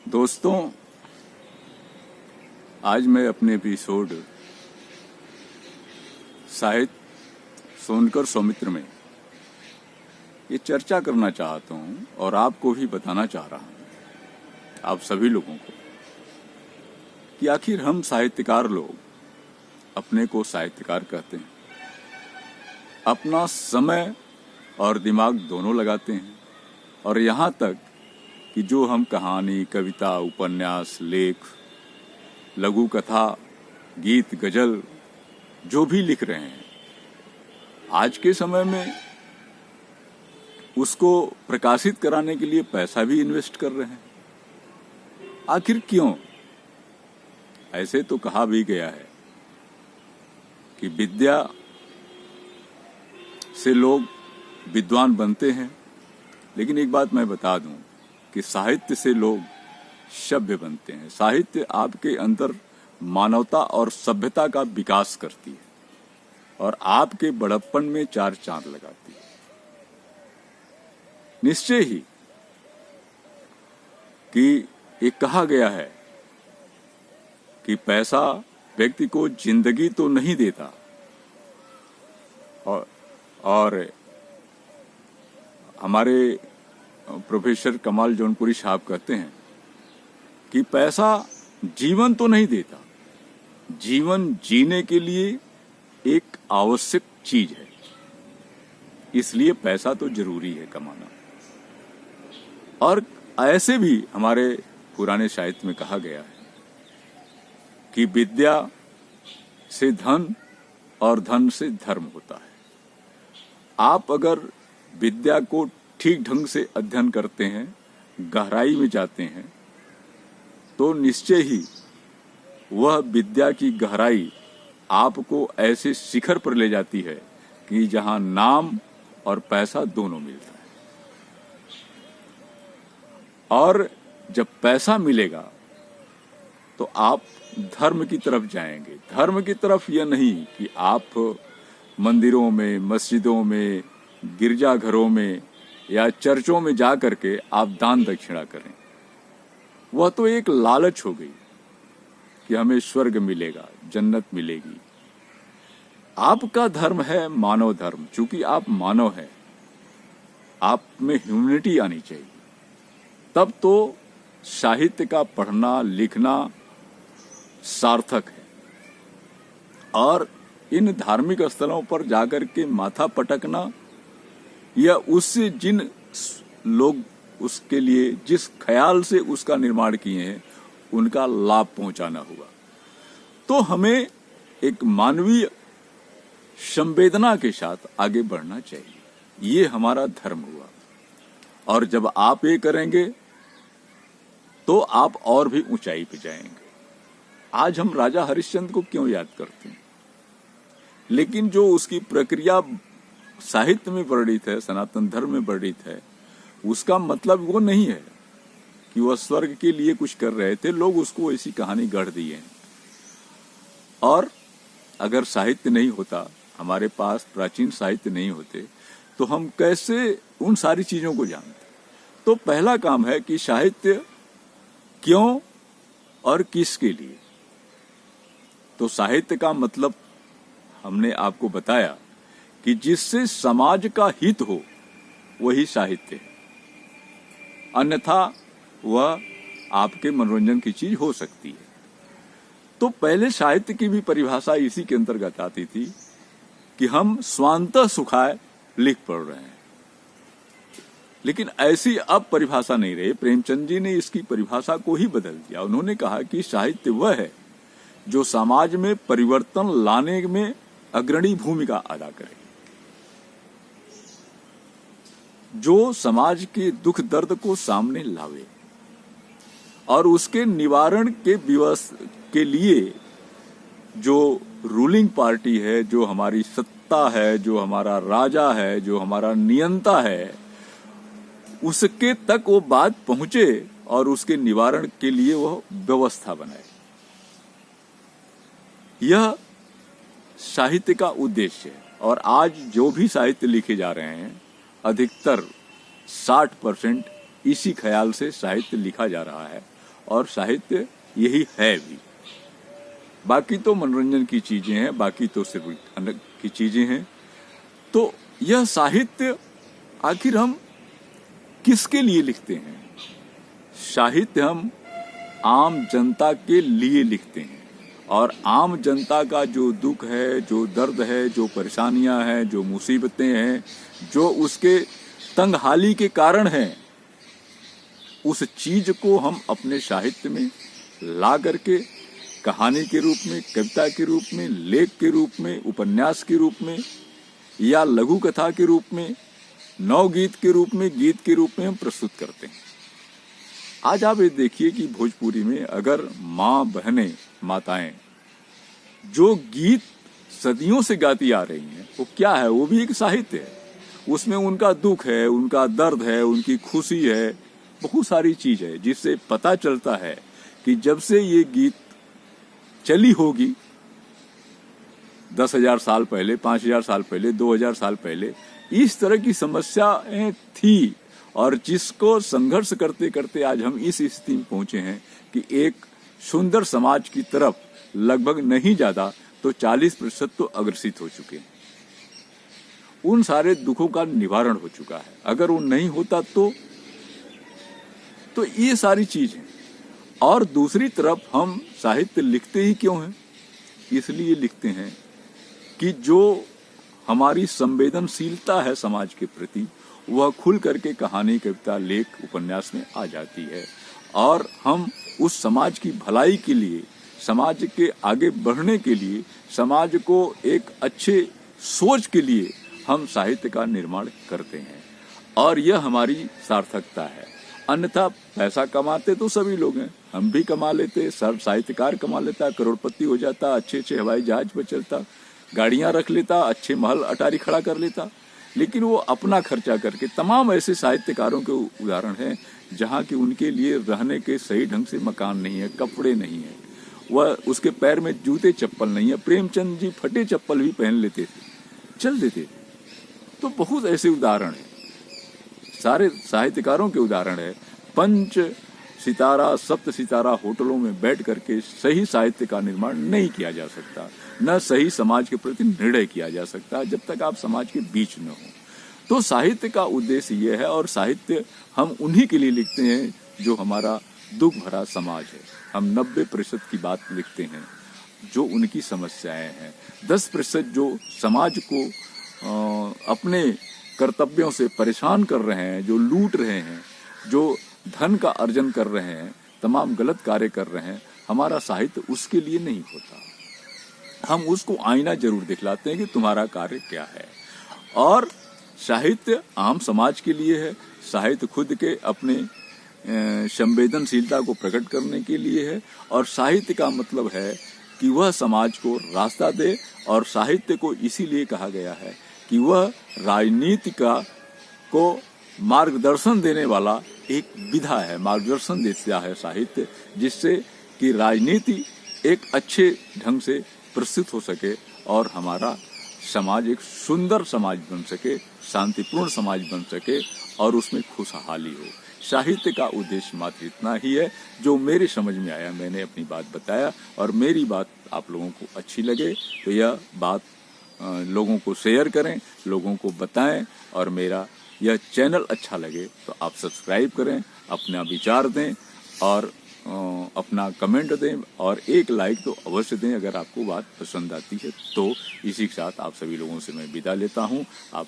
दोस्तों, आज मैं अपने एपिसोड साहित्य सोनकर सौमित्र में ये चर्चा करना चाहता हूँ और आपको भी बताना चाह रहा हूँ, आप सभी लोगों को, कि आखिर हम साहित्यकार लोग अपने को साहित्यकार कहते हैं, अपना समय और दिमाग दोनों लगाते हैं और यहाँ तक कि जो हम कहानी, कविता, उपन्यास, लेख, लघु कथा, गीत, गजल जो भी लिख रहे हैं, आज के समय में उसको प्रकाशित कराने के लिए पैसा भी इन्वेस्ट कर रहे हैं। आखिर क्यों? ऐसे तो कहा भी गया है कि विद्या से लोग विद्वान बनते हैं, लेकिन एक बात मैं बता दूं कि साहित्य से लोग सभ्य बनते हैं। साहित्य आपके अंदर मानवता और सभ्यता का विकास करती है और आपके बड़प्पन में चार चांद लगाती है। निश्चय ही कि एक कहा गया है कि पैसा व्यक्ति को जिंदगी तो नहीं देता, और हमारे प्रोफेसर कमाल जौनपुरी साहब कहते हैं कि पैसा जीवन तो नहीं देता, जीवन जीने के लिए एक आवश्यक चीज है, इसलिए पैसा तो जरूरी है कमाना। और ऐसे भी हमारे पुराने साहित्य में कहा गया है कि विद्या से धन और धन से धर्म होता है। आप अगर विद्या को ठीक ढंग से अध्ययन करते हैं, गहराई में जाते हैं, तो निश्चय ही वह विद्या की गहराई आपको ऐसे शिखर पर ले जाती है कि जहां नाम और पैसा दोनों मिलता है। और जब पैसा मिलेगा तो आप धर्म की तरफ जाएंगे। धर्म की तरफ यह नहीं कि आप मंदिरों में, मस्जिदों में, गिरजाघरों में या चर्चों में जा करके आप दान दक्षिणा करें। वह तो एक लालच हो गई कि हमें स्वर्ग मिलेगा, जन्नत मिलेगी। आपका धर्म है मानव धर्म। चूंकि आप मानव हैं, आप में ह्यूमैनिटी आनी चाहिए। तब तो साहित्य का पढ़ना, लिखना सार्थक है। और इन धार्मिक स्थलों पर जाकर के माथा पटकना या उससे जिन लोग उसके लिए जिस ख्याल से उसका निर्माण किए हैं उनका लाभ पहुंचाना हुआ। तो हमें एक मानवीय संवेदना के साथ आगे बढ़ना चाहिए। ये हमारा धर्म हुआ। और जब आप ये करेंगे तो आप और भी ऊंचाई पे जाएंगे। आज हम राजा हरिश्चंद्र को क्यों याद करते हैं? लेकिन जो उसकी प्रक्रिया साहित्य में वर्णित है, सनातन धर्म में वर्णित है, उसका मतलब वो नहीं है कि वह स्वर्ग के लिए कुछ कर रहे थे। लोग उसको ऐसी कहानी गढ़ दिए हैं। और अगर साहित्य नहीं होता, हमारे पास प्राचीन साहित्य नहीं होते, तो हम कैसे उन सारी चीजों को जानते? तो पहला काम है कि साहित्य क्यों और किसके लिए। तो साहित्य का मतलब हमने आपको बताया कि जिससे समाज का हित हो वही साहित्य है। अन्यथा वह आपके मनोरंजन की चीज हो सकती है। तो पहले साहित्य की भी परिभाषा इसी के अंतर्गत आती थी कि हम स्वांतः सुखाय लिख पढ़ रहे हैं। लेकिन ऐसी अब परिभाषा नहीं रही। प्रेमचंद जी ने इसकी परिभाषा को ही बदल दिया। उन्होंने कहा कि साहित्य वह है जो समाज में परिवर्तन लाने में अग्रणी भूमिका अदा करे, जो समाज के दुख दर्द को सामने लावे और उसके निवारण के लिए जो रूलिंग पार्टी है, जो हमारी सत्ता है, जो हमारा राजा है, जो हमारा नियंता है, उसके तक वो बात पहुंचे और उसके निवारण के लिए वह व्यवस्था बनाए। यह साहित्य का उद्देश्य है। और आज जो भी साहित्य लिखे जा रहे हैं, अधिकतर 60% इसी ख्याल से साहित्य लिखा जा रहा है। और साहित्य यही है भी। बाकी तो मनोरंजन की चीजें हैं, बाकी तो सिर्फ अलग की चीजें हैं। तो यह साहित्य आखिर हम किसके लिए लिखते हैं? साहित्य हम आम जनता के लिए लिखते हैं, और आम जनता का जो दुख है, जो दर्द है, जो परेशानियां हैं, जो मुसीबतें हैं, जो उसके तंगहाली के कारण हैं, उस चीज को हम अपने साहित्य में ला करके कहानी के रूप में, कविता के रूप में, लेख के रूप में, उपन्यास के रूप में, या लघु कथा के रूप में, नवगीत के रूप में, गीत के रूप में हम प्रस्तुत करते हैं। आज आप ये देखिए कि भोजपुरी में अगर माँ बहनें, माताएं जो गीत सदियों से गाती आ रही हैं, वो क्या है? वो भी एक साहित्य है। उसमें उनका दुख है, उनका दर्द है, उनकी खुशी है, बहुत सारी चीज है, जिससे पता चलता है कि जब से ये गीत चली होगी 10,000 साल पहले, 5,000 साल पहले, 2,000 साल पहले, इस तरह की समस्याएं थी, और जिसको संघर्ष करते करते आज हम इस स्थिति में पहुंचे हैं कि एक सुंदर समाज की तरफ लगभग नहीं ज्यादा तो 40% तो अग्रसित हो चुके हैं। उन सारे दुखों का निवारण हो चुका है। अगर वो नहीं होता तो ये सारी चीज है। और दूसरी तरफ हम साहित्य लिखते ही क्यों हैं? इसलिए लिखते हैं कि जो हमारी संवेदनशीलता है समाज के प्रति, वह खुल करके कहानी, कविता, लेख, उपन्यास में आ जाती है, और हम उस समाज की भलाई के लिए, समाज के आगे बढ़ने के लिए, समाज को एक अच्छे सोच के लिए हम साहित्य का निर्माण करते हैं, और यह हमारी सार्थकता है। अन्यथा पैसा कमाते तो सभी लोग हैं, हम भी कमा लेते, सब साहित्यकार कमा लेता, करोड़पति हो जाता, अच्छे अच्छे हवाई जहाज पर चलता, गाड़ियां रख लेता, अच्छे महल अटारी खड़ा कर लेता, लेकिन वो अपना खर्चा करके। तमाम ऐसे साहित्यकारों के उदाहरण हैं जहाँ की उनके लिए रहने के सही ढंग से मकान नहीं है, कपड़े नहीं है, वह उसके पैर में जूते चप्पल नहीं है। प्रेमचंद जी फटे चप्पल भी पहन लेते थे, चल देते थे। तो बहुत ऐसे उदाहरण है, सारे साहित्यकारों के उदाहरण है। 5 सितारा, 7 सितारा होटलों में बैठ करके सही साहित्य का निर्माण नहीं किया जा सकता, न सही समाज के प्रति निर्णय किया जा सकता जब तक आप समाज के बीच न हो। तो साहित्य का उद्देश्य यह है, और साहित्य हम उन्हीं के लिए लिखते हैं जो हमारा दुख भरा समाज है। हम 90% की बात लिखते हैं जो उनकी समस्याएं हैं। 10% जो समाज को अपने कर्तव्यों से परेशान कर रहे हैं, जो लूट रहे हैं, जो धन का अर्जन कर रहे हैं, तमाम गलत कार्य कर रहे हैं, हमारा साहित्य उसके लिए नहीं होता। हम उसको आईना जरूर दिखलाते हैं कि तुम्हारा कार्य क्या है। और साहित्य आम समाज के लिए है, साहित्य खुद के अपने संवेदनशीलता को प्रकट करने के लिए है, और साहित्य का मतलब है कि वह समाज को रास्ता दे। और साहित्य को इसीलिए कहा गया है कि वह राजनीति को मार्गदर्शन देने वाला एक विधा है, मार्गदर्शन देता है साहित्य, जिससे कि राजनीति एक अच्छे ढंग से प्रस्तुत हो सके और हमारा समाज एक सुंदर समाज बन सके, शांतिपूर्ण समाज बन सके, और उसमें खुशहाली हो। साहित्य का उद्देश्य मात्र इतना ही है जो मेरे समझ में आया, मैंने अपनी बात बताया, और मेरी बात आप लोगों को अच्छी लगे तो यह बात लोगों को शेयर करें, लोगों को बताएं, और मेरा यह चैनल अच्छा लगे तो आप सब्सक्राइब करें, अपना विचार दें, और अपना कमेंट दें, और एक लाइक तो अवश्य दें अगर आपको बात पसंद आती है। तो इसी के साथ आप सभी लोगों से मैं विदा लेता हूँ। आप